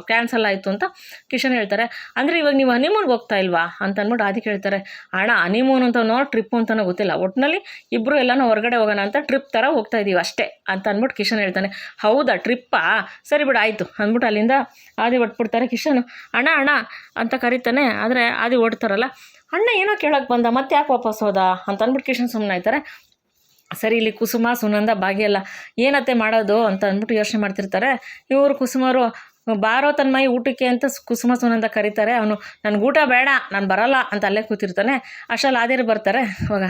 ಕ್ಯಾನ್ಸಲ್ ಆಯಿತು ಅಂತ ಕಿಶನ್ ಹೇಳ್ತಾರೆ. ಅಂದರೆ ಇವಾಗ ನೀವು ಹನಿಮೂನ್ಗೆ ಹೋಗ್ತಾ ಇಲ್ವಾ ಅಂತ ಅಂದ್ಬಿಟ್ಟು ಅದಕ್ಕೆ ಹೇಳ್ತಾರೆ. ಅಣ್ಣ ಹನಿಮೂನ್ ಅಂತನೋ ಟ್ರಿಪ್ಪು ಅಂತನೋ ಗೊತ್ತಿಲ್ಲ, ಒಟ್ಟಿನಲ್ಲಿ ಇಬ್ಬರು ಎಲ್ಲನೂ ಹೊರಗಡೆ ಹೋಗೋಣ ಅಂತ ಟ್ರಿಪ್ ಥರ ಹೋಗ್ತಾ ಇದ್ದೀವಿ ಅಷ್ಟೇ ಅಂತ ಅಂದ್ಬಿಟ್ಟು ಕಿಶನ್ ಹೇಳ್ತಾನೆ. ಹೌದಾ ಟ್ರಿಪ್ಪಾ, ಸರಿ ಬಿಡು ಆಯಿತು ಅಂದ್ಬಿಟ್ಟು ಅಲ್ಲಿಂದ ಆದಿ ಹೊಟ್ಬಿಡ್ತಾರೆ. ಕಿಶನ್ ಅಣ್ಣ ಅಂತ ಕರೀತಾನೆ. ಆದರೆ ಆದಿ ಓಡ್ತಾರಲ್ಲ, ಅಣ್ಣ ಏನೋ ಕೇಳೋಕ್ಕೆ ಬಂದ ಮತ್ತೆ ಯಾಕೆ ವಾಪಸ್ ಹೋದ ಅಂತ ಅಂದ್ಬಿಟ್ಟು ಕಿಶನ್ ಸುಮ್ಮನೆ ಆಯ್ತಾರೆ. ಸರಿ ಇಲ್ಲಿ ಕುಸುಮ ಸುನಂದ ಭಾಗ್ಯ ಎಲ್ಲ ಏನತ್ತೆ ಮಾಡೋದು ಅಂತ ಅಂದ್ಬಿಟ್ಟು ಯೋಚನೆ ಮಾಡ್ತಿರ್ತಾರೆ. ಇವರು ಕುಸುಮರು ಬಾರೋ ತನ್ಮಯಿ ಊಟಕ್ಕೆ ಅಂತ ಕುಸುಮ ಸುನಂದ ಕರೀತಾರೆ. ಅವನು ನನಗೆ ಊಟ ಬೇಡ ನಾನು ಬರಲ್ಲ ಅಂತ ಅಲ್ಲೇ ಕೂತಿರ್ತಾನೆ. ಅಷ್ಟರಲ್ಲಿ ಆದಿರು ಬರ್ತಾರೆ. ಅವಾಗ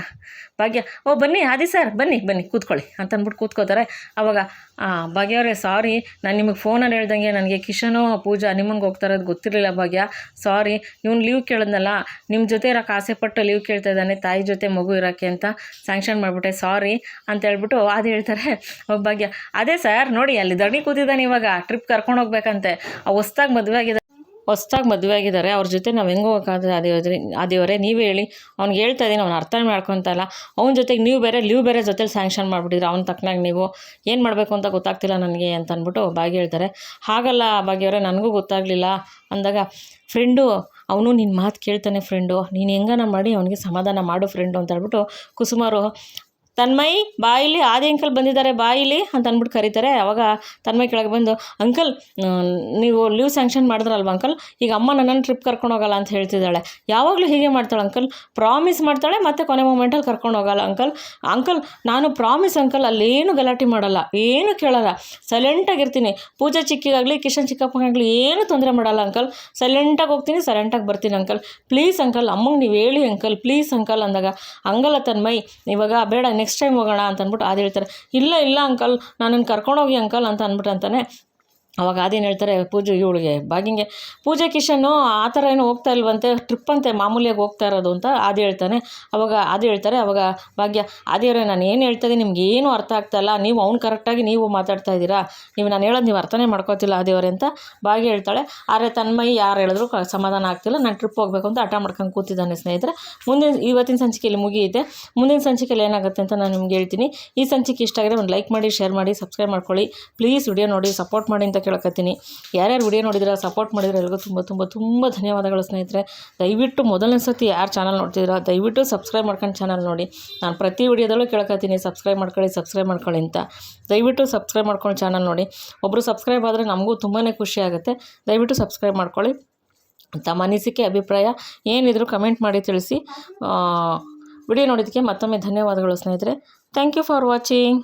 ಭಾಗ್ಯ, ಓ ಬನ್ನಿ ಆದಿ ಸರ್ ಬನ್ನಿ ಕೂತ್ಕೊಳ್ಳಿ ಅಂತ ಅಂದ್ಬಿಟ್ಟು ಕೂತ್ಕೋತಾರೆ. ಅವಾಗ ಭಾಗ್ಯವರೇ ಸಾರಿ, ನಾನು ನಿಮಗೆ ಫೋನಲ್ಲಿ ಹೇಳ್ದಂಗೆ ನನಗೆ ಕಿಶನು ಪೂಜಾ ಹನಿಮೂನ್ಗೆ ಹೋಗ್ತಾ ಇರೋದು ಗೊತ್ತಿರಲಿಲ್ಲ ಭಾಗ್ಯ, ಸಾರಿ. ಇವ್ನು ಲೀವ್ ಕೇಳಿದ್ನಲ್ಲ, ನಿಮ್ಮ ಜೊತೆ ಇರೋಕ್ಕೆ ಆಸೆಪಟ್ಟು ಲೀವ್ ಕೇಳ್ತಾ ಇದ್ದಾನೆ, ತಾಯಿ ಜೊತೆ ಮಗು ಇರೋಕ್ಕೆ ಅಂತ ಸ್ಯಾಂಕ್ಷನ್ ಮಾಡಿಬಿಟ್ಟೆ, ಸಾರಿ ಅಂತ ಹೇಳ್ಬಿಟ್ಟು ಅದು ಹೇಳ್ತಾರೆ. ಭಾಗ್ಯ, ಅದೇ ಸರ್ ನೋಡಿ ಅಲ್ಲಿ ದಣಿ ಕೂತಿದ್ದಾನೆ, ಇವಾಗ ಟ್ರಿಪ್ ಕರ್ಕೊಂಡು ಹೋಗ್ಬೇಕಂತೆ, ಹೊಸ್ದಾಗಿ ಮದುವೆ ಆಗಿದ್ದಾರೆ, ಅವ್ರ ಜೊತೆ ನಾವು ಹೆಂಗೆ ಹೋಗೋಕ್ಕಾದ್ರೆ ಅದೇವರೇ ನೀವೇ ಹೇಳಿ, ಅವ್ನಿಗೆ ಹೇಳ್ತಾ ಇದ್ದೀನಿ, ಅವ್ನು ಅರ್ಥ ಮಾಡ್ಕೊತ ಇಲ್ಲ, ಅವ್ನ ಜೊತೆಗೆ ಲೀವ್ ಬೇರೆ ಜೊತೆಲಿ ಸ್ಯಾಂಕ್ಷನ್ ಮಾಡಿಬಿಟ್ಟಿದ್ರೆ ಅವ್ನು ತಕ್ಕನಾಗಿ ನೀವು ಏನು ಮಾಡಬೇಕು ಅಂತ ಗೊತ್ತಾಗ್ತಿಲ್ಲ ನನಗೆ ಅಂತ ಅಂದ್ಬಿಟ್ಟು ಭಾಗ್ಯ ಹೇಳ್ತಾರೆ. ಹಾಗಲ್ಲ ಭಾಗ್ಯವರೇ ನನಗೂ ಗೊತ್ತಾಗಲಿಲ್ಲ ಅಂದಾಗ, ಫ್ರೆಂಡು ಅವನು ನಿನ್ನ ಮಾತು ಕೇಳ್ತಾನೆ ಫ್ರೆಂಡು, ನೀನು ಹೆಂಗನ ಮಾಡಿ ಅವನಿಗೆ ಸಮಾಧಾನ ಮಾಡು ಫ್ರೆಂಡು ಅಂತ ಹೇಳ್ಬಿಟ್ಟು ಕುಸುಮಾರು, ತನ್ಮಯ್ ಬಾಯಿಲಿ ಆದಿ ಅಂಕಲ್ ಬಂದಿದ್ದಾರೆ ಬಾಯಿಲಿ ಅಂತ ಅಂದ್ಬಿಟ್ಟು ಕರೀತಾರೆ. ಅವಾಗ ತನ್ಮಯ್ ಕೆಳಗೆ ಬಂದು, ಅಂಕಲ್ ನೀವು ಲೀವ್ ಸ್ಯಾಂಕ್ಷನ್ ಮಾಡಿದ್ರಲ್ವ ಅಂಕಲ್, ಈಗ ಅಮ್ಮ ನನ್ನನ್ನು ಟ್ರಿಪ್ ಕರ್ಕೊಂಡು ಹೋಗಲ್ಲ ಅಂತ ಹೇಳ್ತಿದ್ದಾಳೆ, ಯಾವಾಗಲೂ ಹೀಗೆ ಮಾಡ್ತಾಳೆ ಅಂಕಲ್, ಪ್ರಾಮಿಸ್ ಮಾಡ್ತಾಳೆ ಮತ್ತು ಕೊನೆ ಮೂಮೆಂಟಲ್ಲಿ ಕರ್ಕೊಂಡು ಹೋಗಲ್ಲ ಅಂಕಲ್ ನಾನು ಪ್ರಾಮಿಸ್ ಅಂಕಲ್, ಅಲ್ಲೇನು ಗಲಾಟೆ ಮಾಡಲ್ಲ, ಏನು ಕೇಳಲ್ಲ, ಸೈಲೆಂಟಾಗಿರ್ತೀನಿ, ಪೂಜಾ ಚಿಕ್ಕಿಗಾಗಲಿ ಕಿಶನ್ ಚಿಕ್ಕಪ್ಪಗಾಗಲಿ ಏನು ತೊಂದರೆ ಮಾಡಲ್ಲ ಅಂಕಲ್, ಸೈಲೆಂಟಾಗಿ ಹೋಗ್ತೀನಿ ಸೈಲೆಂಟಾಗಿ ಬರ್ತೀನಿ ಅಂಕಲ್, ಪ್ಲೀಸ್ ಅಂಕಲ್ ಅಮ್ಮಂಗೆ ನೀವು ಹೇಳಿ ಅಂಕಲ್ ಪ್ಲೀಸ್ ಅಂಕಲ್ ಅಂದಾಗ, ಹಂಗಲ್ಲ ತನ್ಮಯ್ ಇವಾಗ ಬೇಡ ನೆಕ್ಸ್ಟ್ ಟೈಮ್ ಹೋಗೋಣ ಅಂತ ಅಂದ್ಬಿಟ್ಟು ಅದು ಹೇಳ್ತಾರೆ. ಇಲ್ಲ ಅಂಕಲ್ ನನ್ನನ್ನು ಕರ್ಕೊಂಡೋಗಿ ಅಂಕಲ್ ಅಂತ ಅಂದ್ಬಿಟ್ಟು ಅಂತಾನೆ. ಅವಾಗ ಅದೇನು ಹೇಳ್ತಾರೆ, ಇವಳಿಗೆ ಭಾಗ್ಯಂಗೆ, ಪೂಜೆ ಕಿಶನ್ನು ಆ ಥರ ಏನು ಹೋಗ್ತಾ ಇಲ್ವಂತೆ, ಟ್ರಿಪ್ ಅಂತೆ ಮಾಮೂಲಿಯಾಗಿ ಹೋಗ್ತಾ ಇರೋದು ಅಂತ ಅದು ಹೇಳ್ತಾನೆ. ಅವಾಗ ಭಾಗ್ಯ, ಅದೇವ್ರೆ ನಾನು ಏನು ಹೇಳ್ತಾಯಿದ್ದೀನಿ ನಿಮ್ಗೆ ಏನೂ ಅರ್ಥ ಆಗ್ತಾಯಿಲ್ಲ, ನೀವು ಅವ್ನು ಕರೆಕ್ಟಾಗಿ ನೀವು ಮಾತಾಡ್ತಾ ಇದ್ದೀರಾ, ನೀವು ಹೇಳೋದು ನೀವು ಅರ್ಥನೇ ಮಾಡ್ಕೋತಿಲ್ಲ ಅದೇವ್ರೆ ಅಂತ ಭಾಗ್ಯ ಹೇಳ್ತಾಳೆ. ಆದರೆ ತನ್ಮಯಿ ಯಾರು ಹೇಳಿದ್ರು ಸಮಾಧಾನ ಆಗ್ತಿಲ್ಲ, ನಾನು ಟ್ರಿಪ್ ಹೋಗಬೇಕು ಅಂತ ಹಠ ಮಾಡ್ಕೊಂಡು ಕೂತಿದ್ದಾನೆ. ಸ್ನೇಹಿತರೆ, ಇವತ್ತಿನ ಸಂಚಿಕೆಯಲ್ಲಿ ಮುಗಿಯುತ್ತೆ, ಮುಂದಿನ ಸಂಚಿಕೆಯಲ್ಲಿ ಏನಾಗುತ್ತೆ ಅಂತ ನಾನು ನಿಮ್ಗೆ ಹೇಳ್ತೀನಿ. ಈ ಸಂಚಿಕೆ ಇಷ್ಟ ಆಗಿದ್ರೆ ಒಂದು ಲೈಕ್ ಮಾಡಿ, ಶೇರ್ ಮಾಡಿ, ಸಬ್ಸ್ಕ್ರೈಬ್ ಮಾಡ್ಕೊಳ್ಳಿ ಪ್ಲೀಸ್, ವಿಡಿಯೋ ನೋಡಿ ಸಪೋರ್ಟ್ ಮಾಡಿ ಅಂತ ಕೇಳ್ಕೊತೀನಿ. ಯಾರ್ಯಾರು ವಿಡಿಯೋ ನೋಡಿದ್ರೆ ಸಪೋರ್ಟ್ ಮಾಡಿದ್ರೆ ಎಲ್ರಿಗೂ ತುಂಬ ಧನ್ಯವಾದಗಳು ಸ್ನೇಹಿತರೆ. ದಯವಿಟ್ಟು ಮೊದಲನೇ ಸತಿ ಯಾರು ಚಾನಲ್ ನೋಡ್ತಿದ್ದೀರಾ ದಯವಿಟ್ಟು ಸಬ್ಸ್ಕ್ರೈಬ್ ಮಾಡ್ಕೊಂಡು ಚಾನಲ್ ನೋಡಿ. ನಾನು ಪ್ರತಿ ವಿಡಿಯೋದಲ್ಲೂ ಕೇಳ್ಕೊತೀನಿ ಸಬ್ಸ್ಕ್ರೈಬ್ ಮಾಡ್ಕೊಳ್ಳಿ ಅಂತ. ದಯವಿಟ್ಟು ಸಬ್ಸ್ಕ್ರೈಬ್ ಮಾಡ್ಕೊಂಡು ಚಾನಲ್ ನೋಡಿ. ಒಬ್ಬರು ಸಬ್ಸ್ಕ್ರೈಬ್ ಆದರೆ ನಮಗೂ ತುಂಬಾ ಖುಷಿ ಆಗುತ್ತೆ. ದಯವಿಟ್ಟು ಸಬ್ಸ್ಕ್ರೈಬ್ ಮಾಡ್ಕೊಳ್ಳಿ. ತಮ್ಮ ಅನಿಸಿಕೆ ಅಭಿಪ್ರಾಯ ಏನಿದ್ರು ಕಮೆಂಟ್ ಮಾಡಿ ತಿಳಿಸಿ. ವಿಡಿಯೋ ನೋಡಿದ್ದಕ್ಕೆ ಮತ್ತೊಮ್ಮೆ ಧನ್ಯವಾದಗಳು ಸ್ನೇಹಿತರೆ. Thank you for watching.